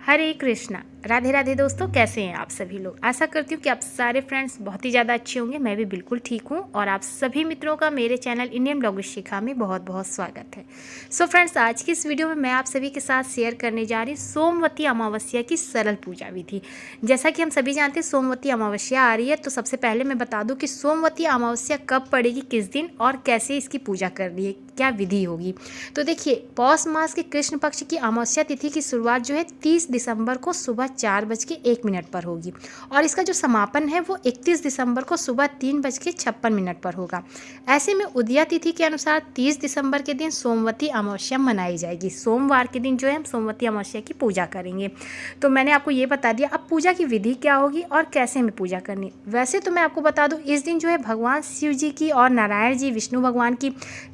हरे कृष्णा। राधे राधे दोस्तों, कैसे हैं आप सभी लोग। आशा करती हूँ कि आप सारे फ्रेंड्स बहुत ही ज़्यादा अच्छे होंगे। मैं भी बिल्कुल ठीक हूँ और आप सभी मित्रों का मेरे चैनल इंडियन ब्लॉग शिखा में बहुत बहुत स्वागत है। सो फ्रेंड्स, आज की इस वीडियो में मैं आप सभी के साथ शेयर करने जा रही हूँ सोमवती अमावस्या की सरल पूजा विधि। जैसा कि हम सभी जानते हैं सोमवती अमावस्या आ रही है, तो सबसे पहले मैं बता दूँ कि सोमवती अमावस्या कब पड़ेगी, किस दिन और कैसे इसकी पूजा करनी है, क्या विधि होगी। तो देखिए, पौष मास के कृष्ण पक्ष की अमावस्या तिथि की शुरुआत जो है 30 दिसंबर को सुबह 4:01 पर होगी और इसका जो समापन है वो 31 दिसंबर को सुबह 3:56 पर होगा। ऐसे में उदया तिथि के अनुसार 30 दिसंबर के दिन सोमवती अमावस्या मनाई जाएगी। सोमवार के दिन जो है हम सोमवती अमावस्या की पूजा करेंगे। तो मैंने आपको ये बता दिया, अब पूजा की विधि क्या होगी और कैसे हमें पूजा करनी। वैसे तो मैं आपको बता दूं, इस दिन जो है भगवान शिव जी की और नारायण जी विष्णु भगवान की,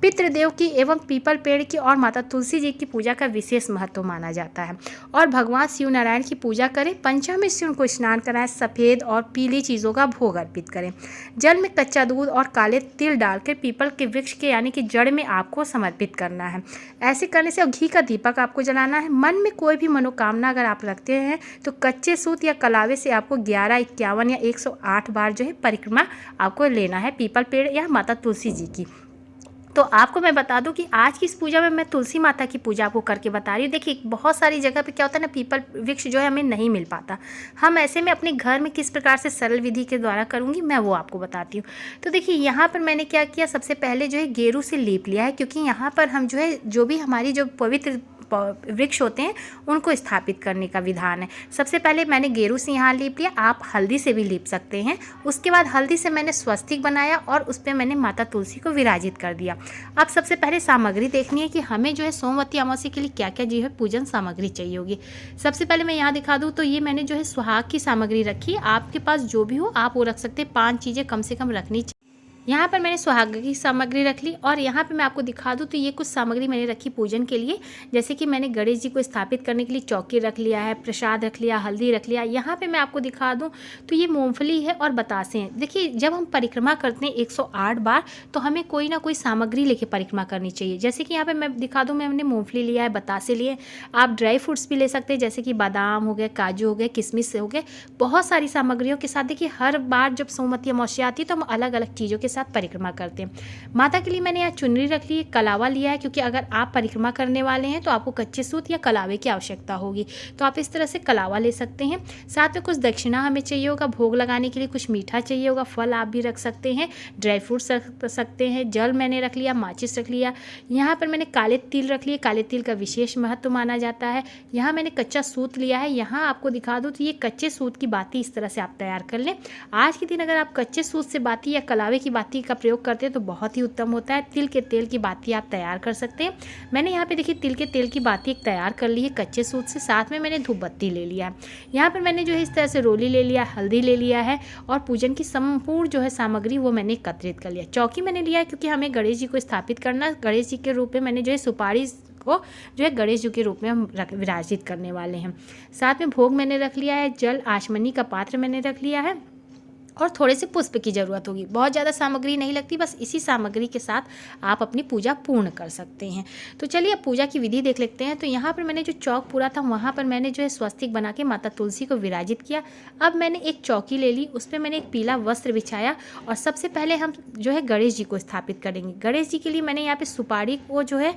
पितृदेव की एवं पीपल पेड़ की और माता तुलसी जी की पूजा का विशेष महत्व माना जाता है। और भगवान शिव नारायण की पूजा करें, पंचामृत से उनको स्नान कराएं, सफ़ेद और पीली चीज़ों का भोग अर्पित करें, जल में कच्चा दूध और काले तिल डालकर पीपल के वृक्ष के यानी कि जड़ में आपको समर्पित करना है। ऐसे करने से घी का दीपक आपको जलाना है। मन में कोई भी मनोकामना अगर आप रखते हैं तो कच्चे सूत या कलावे से आपको 11, 51 या 108 बार जो है परिक्रमा आपको लेना है पीपल पेड़ या माता तुलसी जी की। तो आपको मैं बता दूं कि आज की इस पूजा में मैं तुलसी माता की पूजा आपको करके बता रही हूँ। देखिए, बहुत सारी जगह पे क्या होता है ना, पीपल वृक्ष जो है हमें नहीं मिल पाता। हम ऐसे में अपने घर में किस प्रकार से सरल विधि के द्वारा करूँगी मैं वो आपको बताती हूँ। तो देखिए, यहाँ पर मैंने क्या किया, सबसे पहले जो है गेरू से लीप लिया है, क्योंकि यहाँ पर हम जो है जो भी हमारी जो पवित्र वृक्ष होते हैं उनको स्थापित करने का विधान है। सबसे पहले मैंने गेरू से यहाँ लीप लिया, आप हल्दी से भी लीप सकते हैं। उसके बाद हल्दी से मैंने स्वस्तिक बनाया और उस पर मैंने माता तुलसी को विराजित कर दिया। अब सबसे पहले सामग्री देखनी है कि हमें जो है सोमवती अमावस्या के लिए क्या क्या जो है पूजन सामग्री चाहिए होगी। सबसे पहले मैं यहाँ दिखा दूँ तो ये मैंने जो है सुहाग की सामग्री रखी है। आपके पास जो भी हो आप वो रख सकते हैं, 5 चीज़ें कम से कम रखनी चाहिए। यहाँ पर मैंने सुहाग की सामग्री रख ली और यहाँ पे मैं आपको दिखा दूँ तो ये कुछ सामग्री मैंने रखी पूजन के लिए। जैसे कि मैंने गणेश जी को स्थापित करने के लिए चौकी रख लिया है, प्रसाद रख लिया, हल्दी रख लिया। यहाँ पे मैं आपको दिखा दूँ तो ये मूंगफली है और बतासे हैं। देखिए, जब हम परिक्रमा करते हैं 108 बार तो हमें कोई ना कोई सामग्री लेके परिक्रमा करनी चाहिए। जैसे कि यहाँ पर मैं दिखा दूँ, मैंने मूँगफली लिया है, बतासे लिए। आप ड्राई फ्रूट्स भी ले सकते हैं, जैसे कि बादाम हो गए, काजू हो गए, किशमिश हो गए। बहुत सारी सामग्रियों के साथ देखिए, हर बार जब सोमवती अमावस्या आती है तो हम अलग अलग चीज़ों के साथ परिक्रमा करते हैं। माता के लिए मैंने यहाँ चुनरी रख ली है, कलावा लिया है, क्योंकि अगर आप परिक्रमा करने वाले हैं तो आपको कच्चे सूत या कलावे की आवश्यकता होगी, तो आप इस तरह से कलावा ले सकते हैं। साथ में कुछ दक्षिणा हमें चाहिए होगा, भोग लगाने के लिए कुछ मीठा चाहिए होगा, फल आप भी रख सकते हैं, ड्राई फ्रूट्स रख सकते हैं, जल मैंने रख लिया, माचिस रख लिया। यहाँ पर मैंने काले तिल रख लिए, काले तिल का विशेष महत्व माना जाता है। यहाँ मैंने कच्चा सूत लिया है। यहाँ आपको दिखा दूँ तो ये कच्चे सूत की बाती इस तरह से आप तैयार कर लें। आज के दिन अगर आप कच्चे सूत से बाती या कलावे की बाती का प्रयोग करते हैं तो बहुत ही उत्तम होता है। तिल के तेल की बाती आप तैयार कर सकते हैं। मैंने यहाँ पे देखिए तिल के तेल की बाती एक तैयार कर ली है कच्चे सूत से। साथ में मैंने धूप बत्ती ले लिया है। यहाँ पर मैंने जो है इस तरह से रोली ले लिया, हल्दी ले लिया है और पूजन की संपूर्ण जो है सामग्री वो मैंने एकत्रित कर लिया। चौकी मैंने लिया है क्योंकि हमें गणेश जी को स्थापित करना। गणेश जी के रूप में मैंने जो है सुपारी को जो है गणेश जी के रूप में हम विराजित करने वाले हैं। साथ में भोग मैंने रख लिया है, जल आचमनी का पात्र मैंने रख लिया है और थोड़े से पुष्प की ज़रूरत होगी। बहुत ज़्यादा सामग्री नहीं लगती, बस इसी सामग्री के साथ आप अपनी पूजा पूर्ण कर सकते हैं। तो चलिए अब पूजा की विधि देख लेते हैं। तो यहाँ पर मैंने जो चौक पूरा था वहाँ पर मैंने जो है स्वस्तिक बना के माता तुलसी को विराजित किया। अब मैंने एक चौकी ले ली, उस पर मैंने एक पीला वस्त्र बिछाया और सबसे पहले हम जो है गणेश जी को स्थापित करेंगे। गणेश जी के लिए मैंने यहाँ पर सुपारी को जो है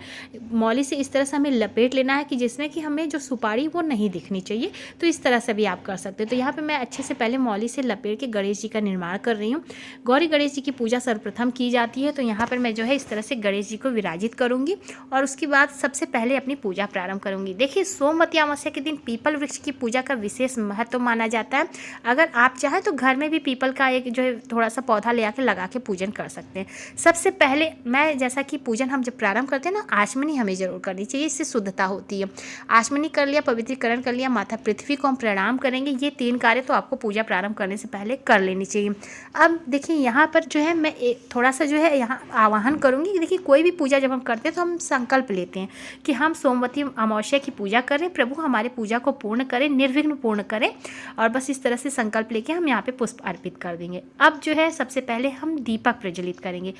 मौली से इस तरह से हमें लपेट लेना है कि जिसमें कि हमें जो सुपारी वो नहीं दिखनी चाहिए। तो इस तरह से भी आप कर सकते हैं। तो यहाँ पर मैं अच्छे से पहले मौली से लपेट के गणेश जी का निर्माण कर रही हूँ। गौरी गणेश जी की पूजा सर्वप्रथम की जाती है, तो यहाँ पर मैं जो है इस तरह से गणेश जी को विराजित करूँगी और उसके बाद सबसे पहले अपनी पूजा प्रारंभ करूँगी। देखिए, सोमवती अमावस्या के दिन पीपल वृक्ष की पूजा का विशेष महत्व माना जाता है। अगर आप चाहें तो घर में भी पीपल का एक जो है थोड़ा सा पौधा ले आकर लगा के पूजन कर सकते हैं। सबसे पहले मैं जैसा कि पूजन हम जब प्रारंभ करते हैं ना, आचमनी हमें जरूर करनी चाहिए, इससे शुद्धता होती है। आचमनी कर लिया, पवित्रीकरण कर लिया, माता पृथ्वी को हम प्रणाम करेंगे। ये 3 कार्य तो आपको पूजा प्रारंभ करने से पहले कर लेनी चाहिए। अब देखिए यहाँ पर जो है मैं थोड़ा सा जो है यहाँ आवाहन करूँगी। देखिए कोई भी पूजा जब हम करते हैं तो हम संकल्प लेते हैं कि हम सोमवती अमावस्या की पूजा करें, प्रभु हमारे पूजा को पूर्ण करें, निर्विघ्न पूर्ण करें, और बस इस तरह से संकल्प लेके हम यहाँ पे पुष्प अर्पित कर देंगे। अब जो है सबसे पहले हम दीपक प्रज्वलित करेंगे।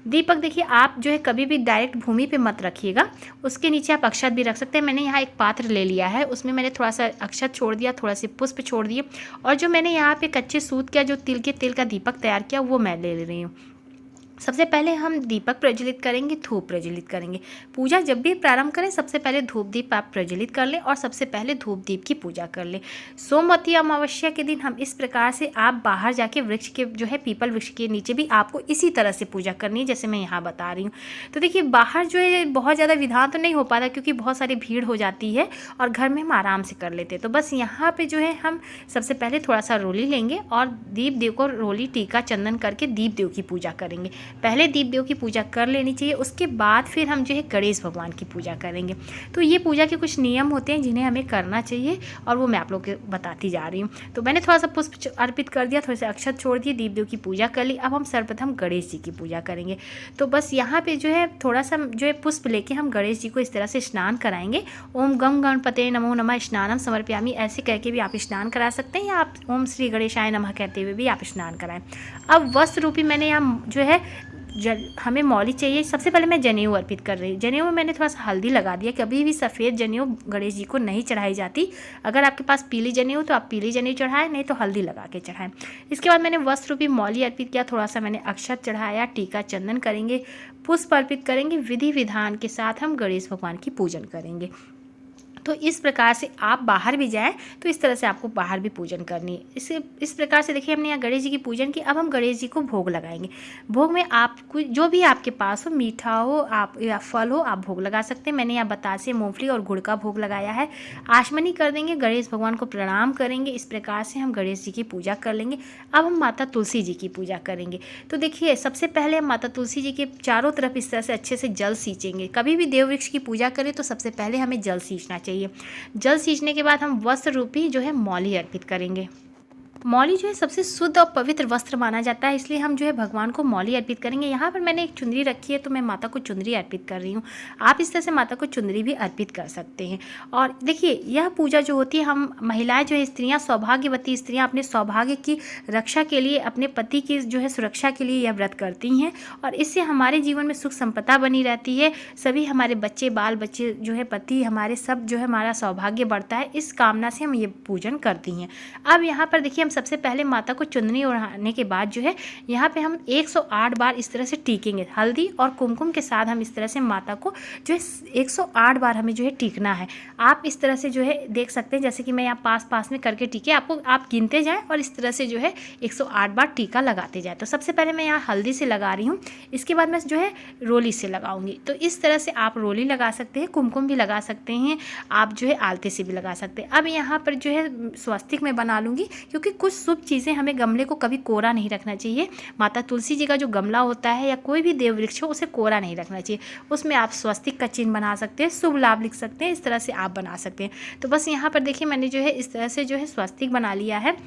दीपक देखिए आप जो है कभी भी डायरेक्ट भूमि पे मत रखिएगा, उसके नीचे आप अक्षत भी रख सकते हैं। मैंने यहाँ एक पात्र ले लिया है, उसमें मैंने थोड़ा सा अक्षत छोड़ दिया, थोड़ा सा पुष्प छोड़ दिए, और जो मैंने यहाँ पे कच्चे सूत का जो तिल के तेल का दीपक तैयार किया वो मैं ले रही हूँ। सबसे पहले हम दीपक प्रज्वलित करेंगे, धूप प्रज्वलित करेंगे। पूजा जब भी प्रारंभ करें सबसे पहले धूप दीप आप प्रज्वलित कर लें और सबसे पहले धूप दीप की पूजा कर लें। सोमवती अमावस्या के दिन हम इस प्रकार से आप बाहर जाके वृक्ष के जो है पीपल वृक्ष के नीचे भी आपको इसी तरह से पूजा करनी है जैसे मैं यहाँ बता रही हूँ। तो देखिए बाहर जो है बहुत ज़्यादा विधान तो नहीं हो पाता क्योंकि बहुत सारी भीड़ हो जाती है और घर में हम आराम से कर लेते हैं। तो बस यहाँ पर जो है हम सबसे पहले थोड़ा सा रोली लेंगे और दीप देव को रोली टीका चंदन करके दीप देव की पूजा करेंगे। पहले दीप देव की पूजा कर लेनी चाहिए, उसके बाद फिर हम जो है गणेश भगवान की पूजा करेंगे। तो ये पूजा के कुछ नियम होते हैं जिन्हें हमें करना चाहिए और वो मैं आप लोग को बताती जा रही हूँ। तो मैंने थोड़ा सा पुष्प अर्पित कर दिया, थोड़े से अक्षत छोड़ दिए, दीप देव की पूजा कर ली। अब हम सर्वप्रथम गणेश जी की पूजा करेंगे। तो बस यहाँ पे जो है थोड़ा सा जो है पुष्प लेके हम गणेश जी को इस तरह से स्नान कराएंगे। ओम गम गणपते नमो नमः स्नानम समर्पयामि ऐसे कह के भी आप स्नान करा सकते हैं, या आप ओम श्री गणेशाय नमः कहते हुए भी आप स्नान कराएं। अब वस्त्र रूपी मैंने यहाँ जो है हमें मौली चाहिए। सबसे पहले मैं जनेऊ अर्पित कर रही हूँ। जनेऊ में मैंने थोड़ा सा हल्दी लगा दिया। कभी भी सफ़ेद जनेऊ गणेश जी को नहीं चढ़ाई जाती। अगर आपके पास पीली जनेऊ तो आप पीली जनेऊ चढ़ाएं, नहीं तो हल्दी लगा के चढ़ाएं। इसके बाद मैंने वस्त्र रूपी मौली अर्पित किया, थोड़ा सा मैंने अक्षत चढ़ाया, टीका चंदन करेंगे, पुष्प अर्पित करेंगे। विधि विधान के साथ हम गणेश भगवान की पूजन करेंगे। तो इस प्रकार से आप बाहर भी जाएं तो इस तरह से आपको बाहर भी पूजन करनी है। इस प्रकार से देखिए हमने यहाँ गणेश जी की पूजन की। अब हम गणेश जी को भोग लगाएंगे। भोग में आपको जो भी आपके पास हो, मीठा हो आप या फल हो, आप भोग लगा सकते हैं। मैंने यहाँ बतासे, मूंगफली और गुड़ का भोग लगाया है। आचमनी कर देंगे, गणेश भगवान को प्रणाम करेंगे। इस प्रकार से हम गणेश जी की पूजा कर लेंगे। अब हम माता तुलसी जी की पूजा करेंगे। तो देखिए सबसे पहले हम माता तुलसी जी के चारों तरफ इस तरह से अच्छे से जल सींचेंगे। कभी भी देव वृक्ष की पूजा करें तो सबसे पहले हमें जल सींचना चाहिए। जल सींचने के बाद हम वस्त्र रूपी जो है मौली अर्पित करेंगे। मौली जो है सबसे शुद्ध और पवित्र वस्त्र माना जाता है, इसलिए हम जो है भगवान को मौली अर्पित करेंगे। यहाँ पर मैंने एक चुनरी रखी है तो मैं माता को चुनरी अर्पित कर रही हूँ। आप इस तरह से माता को चुनरी भी अर्पित कर सकते हैं। और देखिए यह पूजा जो होती है, हम महिलाएं जो है स्त्रियाँ, सौभाग्यवती स्त्रियाँ अपने सौभाग्य की रक्षा के लिए, अपने पति की जो है सुरक्षा के लिए यह व्रत करती हैं और इससे हमारे जीवन में सुख संपदा बनी रहती है। सभी हमारे बच्चे, बाल बच्चे जो है, पति हमारे, सब जो है हमारा सौभाग्य बढ़ता है। इस कामना से हम ये पूजन करती हैं। अब यहाँ पर देखिए सबसे पहले माता को चुनरी ओढ़ाने के बाद जो है यहाँ पे हम 108 बार इस तरह से टीकेंगे। हल्दी और कुमकुम के साथ हम इस तरह से माता को जो है 108 बार हमें जो है टीकना है। आप इस तरह से जो है देख सकते हैं, जैसे कि मैं यहाँ पास में करके टीके, आपको आप गिनते जाएं और इस तरह से जो है 108 बार टीका लगाते जाए। तो सबसे पहले मैं यहाँ हल्दी से लगा रही हूँ, इसके बाद मैं जो है रोली से लगाऊंगी। तो इस तरह से आप रोली लगा सकते हैं, कुमकुम भी लगा सकते हैं, आप जो है आलते से भी लगा सकते हैं। अब यहाँ पर जो है स्वस्तिक मैं बना लूँगी, क्योंकि कुछ शुभ चीज़ें, हमें गमले को कभी कोरा नहीं रखना चाहिए। माता तुलसी जी का जो गमला होता है या कोई भी देव वृक्ष हो, उसे कोरा नहीं रखना चाहिए। उसमें आप स्वस्तिक का चिन्ह बना सकते हैं, शुभ लाभ लिख सकते हैं, इस तरह से आप बना सकते हैं। तो बस यहाँ पर देखिए मैंने जो है इस तरह से जो है स्वस्तिक बना लिया है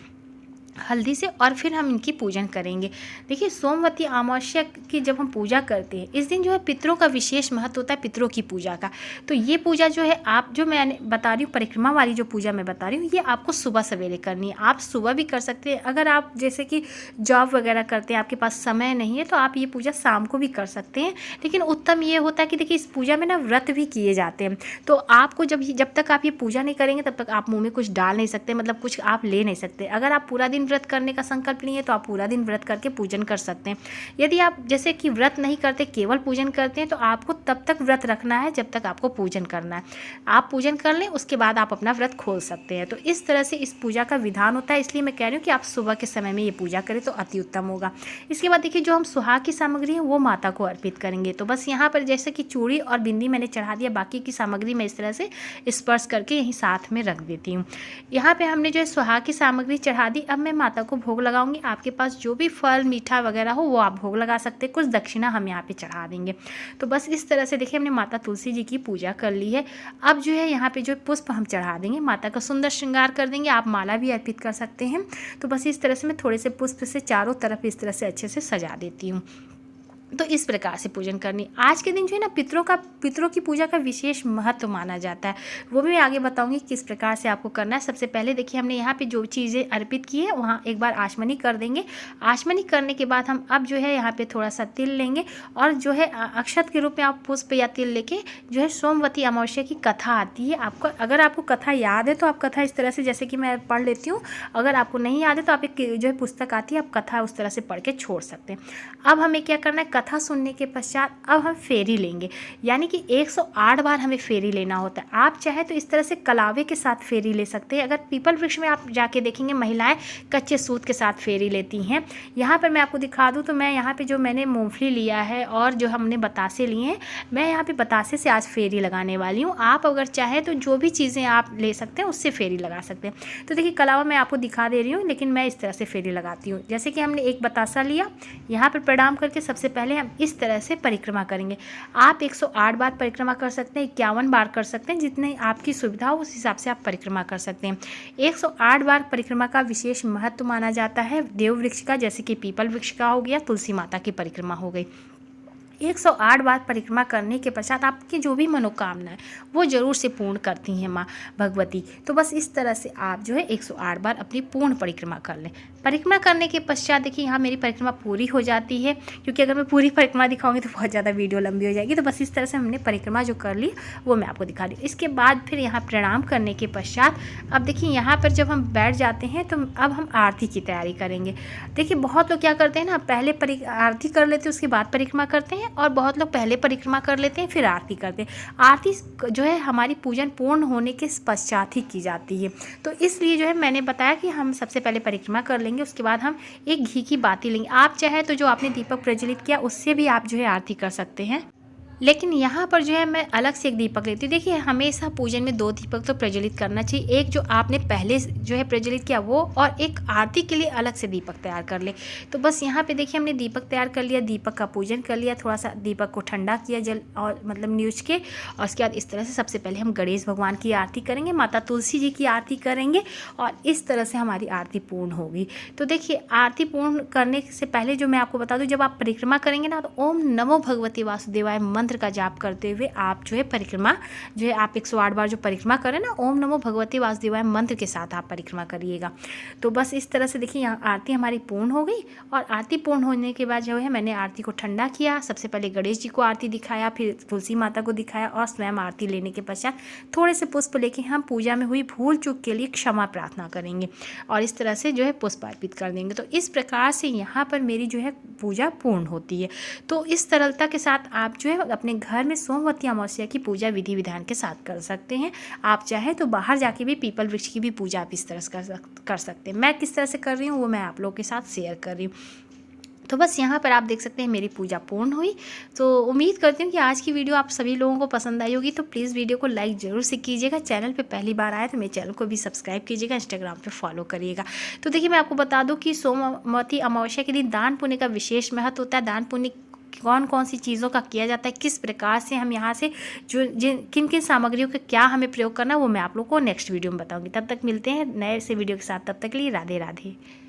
हल्दी से, और फिर हम इनकी पूजन करेंगे। देखिए सोमवती अमावस्या की जब हम पूजा करते हैं, इस दिन जो है पितरों का विशेष महत्व होता है, पितरों की पूजा का। तो ये पूजा जो है आप जो मैं बता रही हूँ, परिक्रमा वाली जो पूजा मैं बता रही हूँ, ये आपको सुबह सवेरे करनी है। आप सुबह भी कर सकते हैं। अगर आप जैसे कि जॉब वगैरह करते हैं, आपके पास समय नहीं है, तो आप ये पूजा शाम को भी कर सकते हैं। लेकिन उत्तम ये होता है कि देखिए इस पूजा में ना व्रत भी किए जाते हैं। तो आपको जब तक आप ये पूजा नहीं करेंगे तब तक आप मुँह में कुछ डाल नहीं सकते, मतलब कुछ आप ले नहीं सकते। अगर आप पूरा दिन व्रत करने का संकल्प लिए तो आप पूरा दिन व्रत करके पूजन कर सकते हैं। यदि आप जैसे कि व्रत नहीं करते, केवल पूजन करते हैं, तो आपको तब तक व्रत रखना है जब तक आपको पूजन करना है। आप पूजन कर लें, उसके बाद आप अपना व्रत खोल सकते हैं। तो इस तरह से इस पूजा का विधान होता है, इसलिए मैं कह रही हूँ कि आप सुबह के समय में ये पूजा करें तो अति उत्तम होगा। इसके बाद देखिए जो हम सुहाग की सामग्री है वो माता को अर्पित करेंगे। तो बस यहाँ पर जैसे कि चूड़ी और बिंदी मैंने चढ़ा दिया, बाकी की सामग्री मैं इस तरह से स्पर्श करके यहीं साथ में रख देती हूँ। यहाँ पे हमने जो है सुहाग की सामग्री चढ़ा दी। अब मैं माता को भोग लगाऊंगी। आपके पास जो भी फल मीठा वगैरह हो वो आप भोग लगा सकते हैं, कुछ दक्षिणा हम यहाँ पे चढ़ा देंगे। तो बस इस तरह से देखिए हमने माता तुलसी जी की पूजा कर ली है। अब जो है यहाँ पे जो पुष्प हम चढ़ा देंगे, माता का सुंदर श्रृंगार कर देंगे। आप माला भी अर्पित कर सकते हैं। तो बस इस तरह से मैं थोड़े से पुष्प से चारों तरफ इस तरह से अच्छे से सजा देती हूँ। तो इस प्रकार से पूजन करनी। आज के दिन जो है ना पितरों की पूजा का विशेष महत्व माना जाता है, वो भी मैं आगे बताऊंगी किस प्रकार से आपको करना है। सबसे पहले देखिए हमने यहाँ पे जो चीज़ें अर्पित की है वहाँ एक बार आचमनी कर देंगे। आचमनी करने के बाद हम अब जो है यहाँ पे थोड़ा सा तिल लेंगे और जो है अक्षत के रूप में आप पुष्प या तिल लेके जो है सोमवती अमावस्या की कथा आती है, आपको अगर आपको कथा याद है तो आप कथा इस तरह से जैसे कि मैं पढ़ लेती हूँ। अगर आपको नहीं याद है तो आप एक जो है पुस्तक आती है, आप कथा उस तरह से पढ़ के छोड़ सकते हैं। अब हमें क्या करना है, कथा सुनने के पश्चात अब हम फेरी लेंगे, यानी कि 108 बार हमें फेरी लेना होता है। आप चाहे तो इस तरह से कलावे के साथ फेरी ले सकते हैं। अगर पीपल वृक्ष में आप जाके देखेंगे महिलाएं कच्चे सूत के साथ फेरी लेती हैं। यहाँ पर मैं आपको दिखा दूँ तो मैं यहाँ पे जो मैंने मूंगफली लिया है और जो हमने बतासे लिए हैं, मैं यहाँ पे बतासे से आज फेरी लगाने वाली हूँ। आप अगर चाहे तो जो भी चीज़ें आप ले सकते हैं उससे फेरी लगा सकते हैं। तो देखिए कलावा मैं आपको दिखा दे रही हूँ, लेकिन मैं इस तरह से फेरी लगाती हूँ। जैसे कि हमने एक बतासा लिया, यहाँ पर प्रणाम करके सबसे पहले हम इस तरह से परिक्रमा करेंगे। आप 108 बार परिक्रमा कर सकते हैं, 51 बार कर सकते हैं, जितने आपकी सुविधा हो उस हिसाब से आप परिक्रमा कर सकते हैं। 108 बार परिक्रमा का विशेष महत्व माना जाता है देव वृक्ष का, जैसे कि पीपल वृक्ष का हो गया, तुलसी माता की परिक्रमा हो गई। 108 बार परिक्रमा करने के पश्चात आपकी जो भी मनोकामना है वो जरूर से पूर्ण करती हैं माँ भगवती। तो बस इस तरह से आप जो है 108 बार अपनी पूर्ण परिक्रमा कर लें। परिक्रमा करने के पश्चात देखिए यहाँ मेरी परिक्रमा पूरी हो जाती है, क्योंकि अगर मैं पूरी परिक्रमा दिखाऊंगी तो बहुत ज़्यादा वीडियो लंबी हो जाएगी। तो बस इस तरह से हमने परिक्रमा जो कर ली वो मैं आपको दिखा दी। इसके बाद फिर यहाँ प्रणाम करने के पश्चात अब देखिए यहाँ पर जब हम बैठ जाते हैं तो अब हम आरती की तैयारी करेंगे। देखिए बहुत लोग क्या करते हैं ना, पहले आरती कर लेते हैं उसके बाद परिक्रमा करते हैं, और बहुत लोग पहले परिक्रमा कर लेते हैं फिर आरती करते हैं। आरती जो है हमारी पूजन पूर्ण होने के पश्चात ही की जाती है। तो इसलिए जो है मैंने बताया कि हम सबसे पहले परिक्रमा कर लेंगे, उसके बाद हम एक घी की बाती लेंगे। आप चाहे तो जो आपने दीपक प्रज्वलित किया उससे भी आप जो है आरती कर सकते हैं, लेकिन यहाँ पर जो है मैं अलग से एक दीपक लेती हूँ। देखिए हमेशा पूजन में 2 दीपक तो प्रज्वलित करना चाहिए, एक जो आपने पहले जो है प्रज्वलित किया वो, और एक आरती के लिए अलग से दीपक तैयार कर ले। तो बस यहाँ पे देखिए हमने दीपक तैयार कर लिया, दीपक का पूजन कर लिया, थोड़ा सा दीपक को ठंडा किया जल और मतलब न्यूज के, और उसके बाद इस तरह से सबसे पहले हम गणेश भगवान की आरती करेंगे, माता तुलसी जी की आरती करेंगे, और इस तरह से हमारी आरती पूर्ण होगी। तो देखिए आरती पूर्ण करने से पहले जो मैं आपको बता दूँ, जब आप परिक्रमा करेंगे ना तो ओम नमो भगवते वासुदेवाय मंत्र का जाप करते हुए आप जो है परिक्रमा जो है आप 108 बार जो परिक्रमा करें ना, ओम नमो भगवते वासुदेवाय मंत्र के साथ आप परिक्रमा करिएगा। तो बस इस तरह से देखिए यहाँ आरती हमारी पूर्ण हो गई, और आरती पूर्ण होने के बाद जो है मैंने आरती को ठंडा किया। सबसे पहले गणेश जी को आरती दिखाया, फिर तुलसी माता को दिखाया, और स्वयं आरती लेने के पश्चात थोड़े से पुष्प लेके हम पूजा में हुई भूल चूक के लिए क्षमा प्रार्थना करेंगे, और इस तरह से जो है पुष्प अर्पित कर देंगे। तो इस प्रकार से यहाँ पर मेरी जो है पूजा पूर्ण होती है। तो इस सरलता के साथ आप जो है अपने घर में सोमवती अमावस्या की पूजा विधि विधान के साथ कर सकते हैं। आप चाहे तो बाहर जाके भी पीपल वृक्ष की भी पूजा आप इस तरह से कर सकते हैं। मैं किस तरह से कर रही हूँ वो मैं आप लोगों के साथ शेयर कर रही हूँ। तो बस यहाँ पर आप देख सकते हैं मेरी पूजा पूर्ण हुई। तो उम्मीद करती हूँ कि आज की वीडियो आप सभी लोगों को पसंद आई होगी। तो प्लीज़ वीडियो को लाइक ज़रूर से कीजिएगा। चैनल पे पहली बार आए तो मेरे चैनल को भी सब्सक्राइब कीजिएगा, इंस्टाग्राम पे फॉलो करिएगा। तो देखिए मैं आपको बता दूँ कि सोमवती अमावस्या के दिन दान पुण्य का विशेष महत्व होता है। दान पुण्य कौन कौन सी चीज़ों का किया जाता है, किस प्रकार से हम यहाँ से जो किन किन सामग्रियों का क्या हमें प्रयोग करना है, वो मैं आप लोगों को नेक्स्ट वीडियो में बताऊँगी। तब तक मिलते हैं नए से वीडियो के साथ। तब तक के लिए राधे राधे।